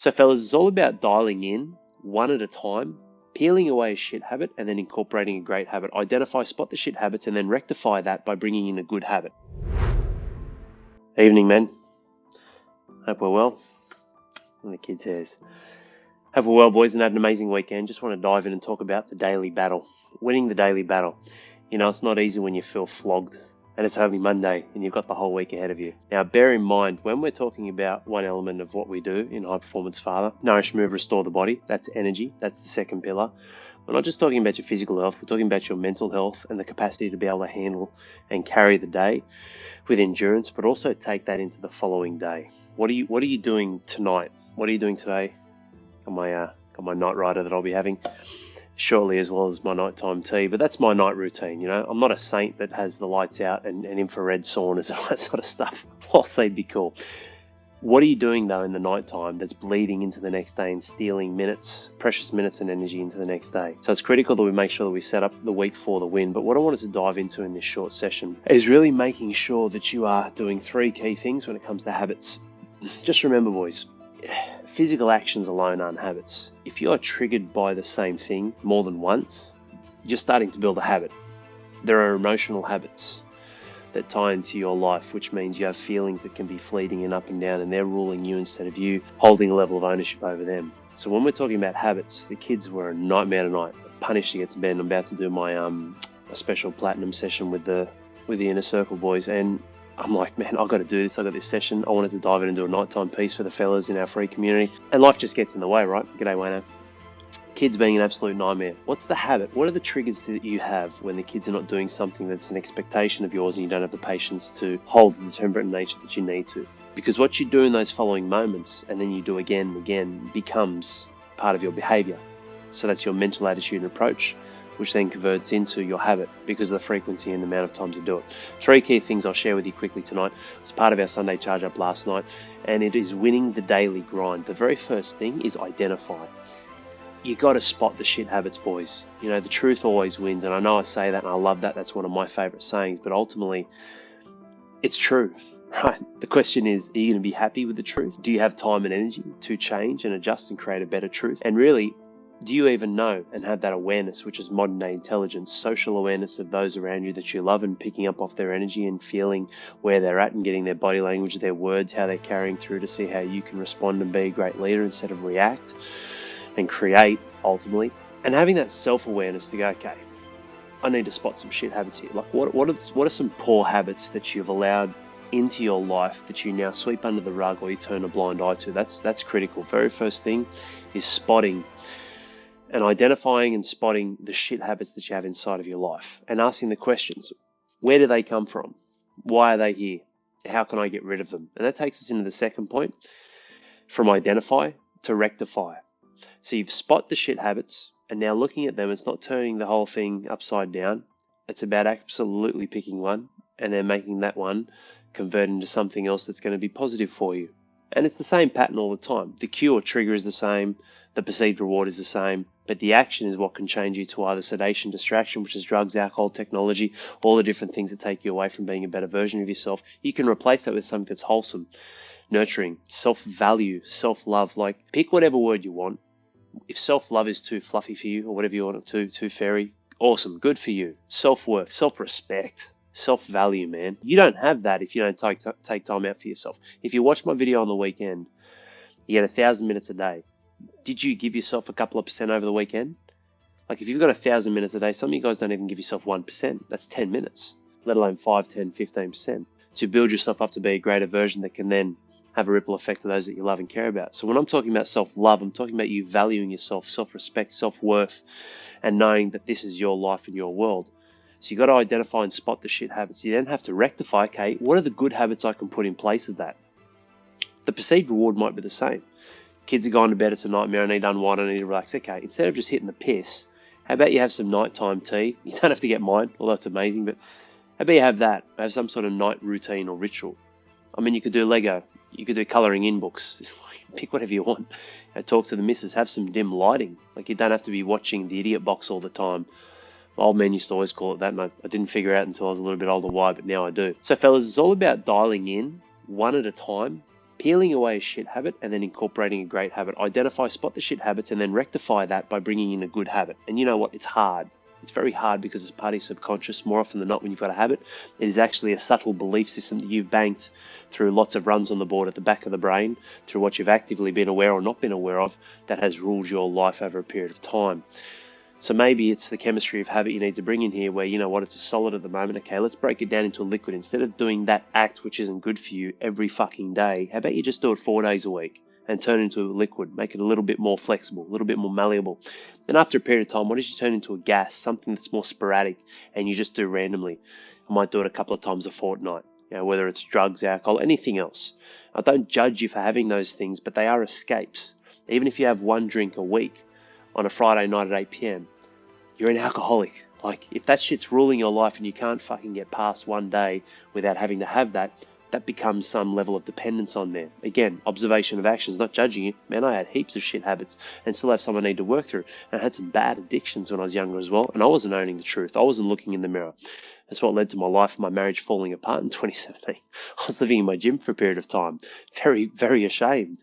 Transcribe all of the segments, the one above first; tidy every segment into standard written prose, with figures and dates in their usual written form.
So fellas, it's all about dialing in one at a time, peeling away a shit habit and then incorporating a great habit. Identify, spot the shit habits and then rectify that by bringing in a good habit. Evening, men. Hope we're well. And the kids' hairs. Hope we're well, boys, and had an amazing weekend. Just want to dive in and talk about the daily battle. Winning the daily battle. You know, it's not easy when you feel flogged and it's only Monday and you've got the whole week ahead of you. Now, bear in mind, when we're talking about one element of what we do in High Performance Father, nourish, move, restore the body, that's energy, that's the second pillar. We're not just talking about your physical health, we're talking about your mental health and the capacity to be able to handle and carry the day with endurance, but also take that into the following day. What are you doing tonight? What are you doing today? Got my night rider that I'll be having shortly, as well as my nighttime tea, but that's my night routine. You know, I'm not a saint that has the lights out and infrared saunas and all that sort of stuff, whilst they'd be cool. What are you doing though in the nighttime that's bleeding into the next day and stealing minutes, precious minutes and energy into the next day? So it's critical that we make sure that we set up the week for the win. But what I wanted to dive into in this short session is really making sure that you are doing three key things when it comes to habits. Just remember, boys, physical actions alone aren't habits. If you are triggered by the same thing more than once, you're starting to build a habit. There are emotional habits that tie into your life, which means you have feelings that can be fleeting and up and down, and they're ruling you instead of you holding a level of ownership over them. So when we're talking about habits, the kids were a nightmare tonight, punished to get to bed. And I'm about to do my a special platinum session with the inner circle boys, and I'm like, man, I've got to do this. I've got this session. I wanted to dive in and do a nighttime piece for the fellas in our free community. And life just gets in the way, right? G'day, Wayno. Kids being an absolute nightmare. What's the habit? What are the triggers that you have when the kids are not doing something that's an expectation of yours and you don't have the patience to hold the temperate nature that you need to? Because what you do in those following moments and then you do again and again becomes part of your behavior. So that's your mental attitude and approach, which then converts into your habit because of the frequency and the amount of times you do it. Three key things I'll share with you quickly tonight. It's part of our Sunday charge up last night, and it is winning the daily grind. The very first thing is identify. You got to spot the shit habits, boys. You know, the truth always wins, and I know I say that and I love that. That's one of my favorite sayings, but ultimately it's true, right? The question is, are you going to be happy with the truth? Do you have time and energy to change and adjust and create a better truth? And really, do you even know and have that awareness, which is modern day intelligence, social awareness of those around you that you love and picking up off their energy and feeling where they're at and getting their body language, their words, how they're carrying through to see how you can respond and be a great leader instead of react and create ultimately, and having that self-awareness to go, okay, I need to spot some shit habits here. Like what are some poor habits that you've allowed into your life that you now sweep under the rug or you turn a blind eye to? That's critical. Very first thing is spotting and identifying and spotting the shit habits that you have inside of your life and asking the questions. Where do they come from? Why are they here? How can I get rid of them? And that takes us into the second point, from identify to rectify. So you've spot the shit habits, and now looking at them, it's not turning the whole thing upside down. It's about absolutely picking one and then making that one convert into something else that's going to be positive for you. And it's the same pattern all the time. The cue or trigger is the same. The perceived reward is the same, but the action is what can change you to either sedation, distraction, which is drugs, alcohol, technology, all the different things that take you away from being a better version of yourself. You can replace that with something that's wholesome, nurturing, self-value, self-love. Like, pick whatever word you want. If self-love is too fluffy for you or whatever you want it to, too fairy, awesome, good for you. Self-worth, self-respect, self-value, man. You don't have that if you don't take time out for yourself. If you watch my video on the weekend, you get 1,000 minutes a day. Did you give yourself a couple of percent over the weekend? Like, if you've got 1,000 minutes a day, some of you guys don't even give yourself 1%. That's 10 minutes, let alone 5, 10, 15%, to build yourself up to be a greater version that can then have a ripple effect to those that you love and care about. So when I'm talking about self-love, I'm talking about you valuing yourself, self-respect, self-worth, and knowing that this is your life and your world. So you've got to identify and spot the shit habits. You then have to rectify, okay, what are the good habits I can put in place of that? The perceived reward might be the same. Kids are going to bed, it's a nightmare, I need to unwind, I need to relax. Okay, instead of just hitting the piss, how about you have some nighttime tea? You don't have to get mine, although it's amazing, but how about you have that? Have some sort of night routine or ritual. I mean, you could do Lego, you could do colouring in books, pick whatever you want. Talk to the missus, have some dim lighting. Like, you don't have to be watching the idiot box all the time. My old man used to always call it that, and I didn't figure out until I was a little bit older why, but now I do. So fellas, it's all about dialing in one at a time, Peeling away a shit habit and then incorporating a great habit. Identify, spot the shit habits, and then rectify that by bringing in a good habit. And you know what? It's hard. It's very hard because it's part of your subconscious. More often than not, when you've got a habit, it is actually a subtle belief system that you've banked through lots of runs on the board at the back of the brain, through what you've actively been aware or not been aware of, that has ruled your life over a period of time. So maybe it's the chemistry of habit you need to bring in here where, you know what, it's a solid at the moment. Okay, let's break it down into a liquid. Instead of doing that act which isn't good for you every fucking day, how about you just do it 4 days a week and turn it into a liquid, make it a little bit more flexible, a little bit more malleable. Then after a period of time, what if you turn into a gas, something that's more sporadic and you just do randomly? I might do it a couple of times a fortnight, you know, whether it's drugs, alcohol, anything else. I don't judge you for having those things, but they are escapes. Even if you have one drink a week on a Friday night at 8 p.m., you're an alcoholic. Like, if that shit's ruling your life and you can't fucking get past one day without having to have that, that becomes some level of dependence on there. Again, observation of actions, not judging you. Man, I had heaps of shit habits and still have some I need to work through. And I had some bad addictions when I was younger as well. And I wasn't owning the truth. I wasn't looking in the mirror. That's what led to my life, my marriage falling apart in 2017. I was living in my gym for a period of time. Very, very ashamed.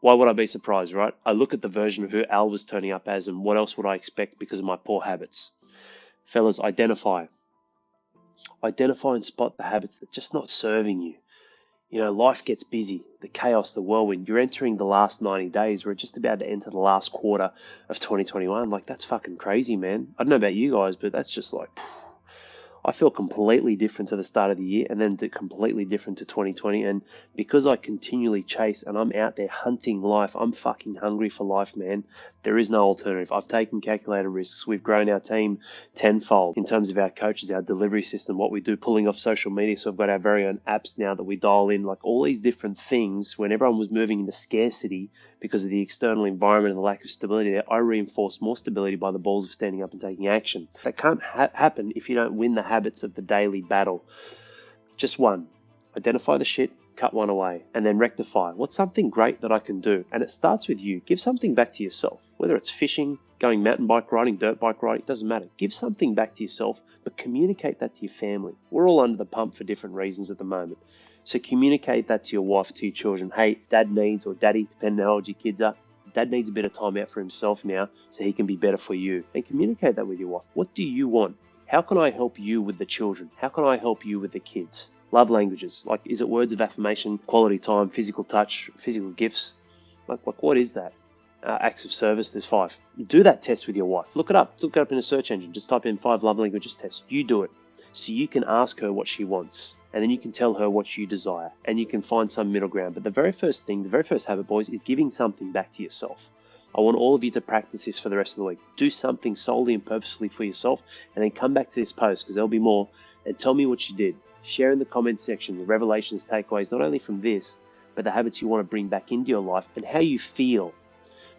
Why would I be surprised, right? I look at the version of who Al was turning up as, and what else would I expect because of my poor habits? Fellas, identify. Identify and spot the habits that are just not serving you. You know, life gets busy, the chaos, the whirlwind. You're entering the last 90 days. We're just about to enter the last quarter of 2021. Like, that's fucking crazy, man. I don't know about you guys, but that's just like... I feel completely different to the start of the year and then completely different to 2020. And because I continually chase and I'm out there hunting life, I'm fucking hungry for life, man. There is no alternative. I've taken calculated risks. We've grown our team tenfold in terms of our coaches, our delivery system, what we do, pulling off social media. So I've got our very own apps now that we dial in, like all these different things. When everyone was moving into scarcity because of the external environment and the lack of stability there, I reinforced more stability by the balls of standing up and taking action. That can't happen if you don't win the habits of the daily battle. Just one. Identify the shit, cut one away, and then rectify. What's something great that I can do? And it starts with you. Give something back to yourself. Whether it's fishing, going mountain bike riding, dirt bike riding, it doesn't matter. Give something back to yourself, but communicate that to your family. We're all under the pump for different reasons at the moment. So communicate that to your wife, to your children. Hey, dad needs, or daddy, depending on how old your kids are, dad needs a bit of time out for himself now so he can be better for you. And communicate that with your wife. What do you want? How can I help you with the children? How can I help you with the kids? Love languages. Like, is it words of affirmation, quality time, physical touch, physical gifts? Like what is that? Acts of service, there's 5. Do that test with your wife. Look it up. Look it up in a search engine. Just type in 5 love languages test. You do it. So you can ask her what she wants. And then you can tell her what you desire. And you can find some middle ground. But the very first thing, the very first habit, boys, is giving something back to yourself. I want all of you to practice this for the rest of the week. Do something solely and purposely for yourself. And then come back to this post, because there'll be more. And tell me what you did. Share in the comment section the revelations, takeaways, not only from this, but the habits you want to bring back into your life and how you feel.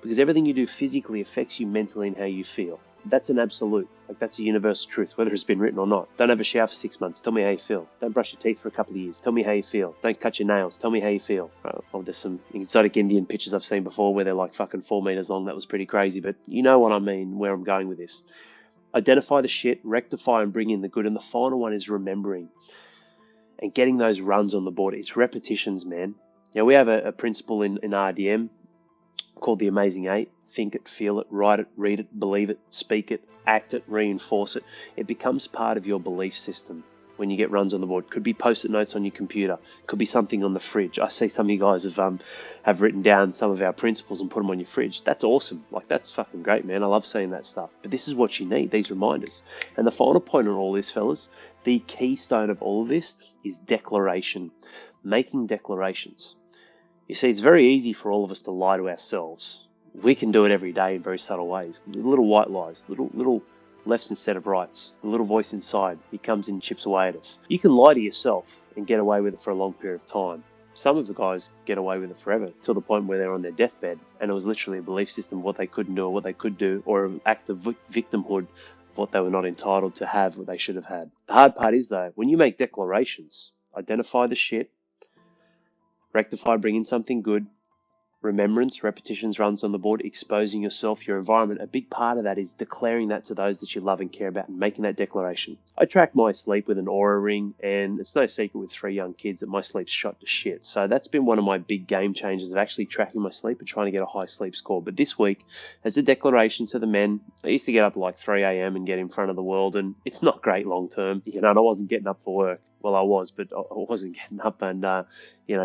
Because everything you do physically affects you mentally and how you feel. That's an absolute. Like, that's a universal truth, whether it's been written or not. Don't have a shower for 6 months. Tell me how you feel. Don't brush your teeth for a couple of years. Tell me how you feel. Don't cut your nails. Tell me how you feel. Oh, there's some exotic Indian pictures I've seen before where they're like fucking 4 meters long. That was pretty crazy, but you know what I mean, where I'm going with this. Identify the shit, rectify and bring in the good. And the final one is remembering and getting those runs on the board. It's repetitions, man. Now, we have a principle in RDM called the Amazing 8. Think it, feel it, write it, read it, believe it, speak it, act it, reinforce it. It becomes part of your belief system when you get runs on the board. Could be post-it notes on your computer. Could be something on the fridge. I see some of you guys have written down some of our principles and put them on your fridge. That's awesome. Like, that's fucking great, man. I love seeing that stuff. But this is what you need, these reminders. And the final point on all this, fellas, the keystone of all of this is declaration. Making declarations. You see, it's very easy for all of us to lie to ourselves. We can do it every day in very subtle ways. Little white lies, little lefts instead of rights. The little voice inside, it comes in and chips away at us. You can lie to yourself and get away with it for a long period of time. Some of the guys get away with it forever, till the point where they're on their deathbed, and it was literally a belief system of what they couldn't do or what they could do, or an act of victimhood of what they were not entitled to have, what they should have had. The hard part is, though, when you make declarations, identify the shit, rectify, bring in something good, Remembrance, repetitions, runs on the board, exposing yourself, your environment. A big part of that is declaring that to those that you love and care about and making that declaration. I track my sleep with an Aura ring, and it's no secret with 3 young kids that my sleep's shot to shit. So that's been one of my big game changers of actually tracking my sleep and trying to get a high sleep score. But this week, as a declaration to the men, I used to get up at like 3 a.m. and get in front of the world, and it's not great long term. And I wasn't getting up for work. Well, I was, but I wasn't getting up and,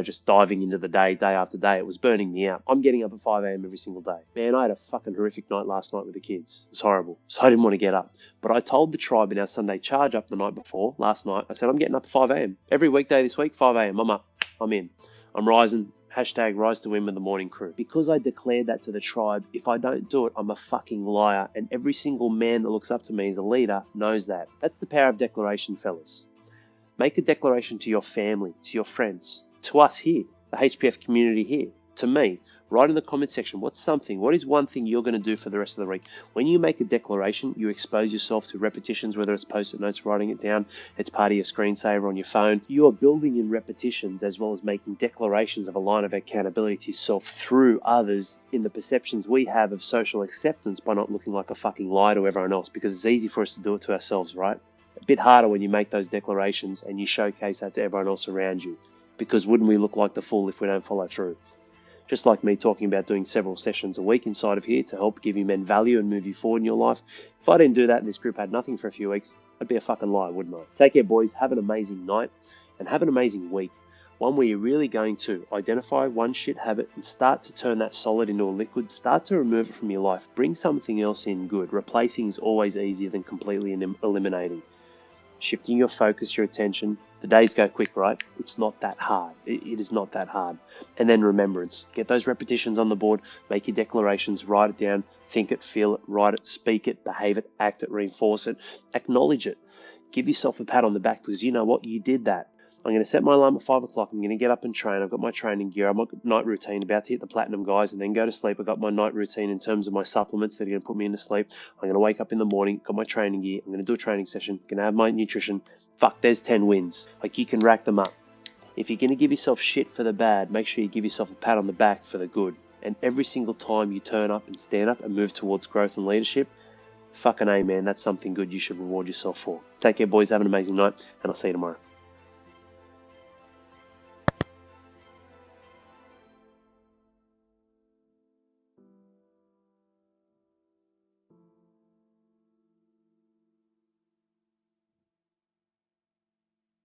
just diving into the day after day. It was burning me out. I'm getting up at 5 a.m. every single day. Man, I had a fucking horrific night last night with the kids. It was horrible. So I didn't want to get up. But I told the tribe in our Sunday charge up the night before, last night, I said, I'm getting up at 5 a.m. Every weekday this week, 5 a.m. I'm up. I'm in. I'm rising. Hashtag rise to win with the morning crew. Because I declared that to the tribe, if I don't do it, I'm a fucking liar. And every single man that looks up to me as a leader knows that. That's the power of declaration, fellas. Make a declaration to your family, to your friends, to us here, the HPF community here, to me. Write in the comment section, what is one thing you're going to do for the rest of the week? When you make a declaration, you expose yourself to repetitions, whether it's post-it notes, writing it down, it's part of your screensaver on your phone. You are building in repetitions as well as making declarations of a line of accountability to yourself through others in the perceptions we have of social acceptance by not looking like a fucking lie to everyone else, because it's easy for us to do it to ourselves, right? A bit harder when you make those declarations and you showcase that to everyone else around you, because wouldn't we look like the fool if we don't follow through? Just like me talking about doing several sessions a week inside of here to help give you men value and move you forward in your life. If I didn't do that and this group had nothing for a few weeks, I'd be a fucking liar, wouldn't I? Take care, boys. Have an amazing night and have an amazing week. One where you're really going to identify one shit habit and start to turn that solid into a liquid. Start to remove it from your life. Bring something else in good. Replacing is always easier than completely eliminating. Shifting your focus, your attention. The days go quick, right? It's not that hard. It is not that hard. And then remembrance. Get those repetitions on the board. Make your declarations. Write it down. Think it, feel it, write it, speak it, behave it, act it, reinforce it. Acknowledge it. Give yourself a pat on the back because you know what? You did that. I'm going to set my alarm at 5 o'clock. I'm going to get up and train. I've got my training gear. I've got night routine, about to hit the platinum guys and then go to sleep. I've got my night routine in terms of my supplements that are going to put me into sleep. I'm going to wake up in the morning, got my training gear. I'm going to do a training session. Going to have my nutrition. Fuck, there's 10 wins. Like, you can rack them up. If you're going to give yourself shit for the bad, make sure you give yourself a pat on the back for the good. And every single time you turn up and stand up and move towards growth and leadership, fucking A, man, that's something good you should reward yourself for. Take care, boys. Have an amazing night, and I'll see you tomorrow.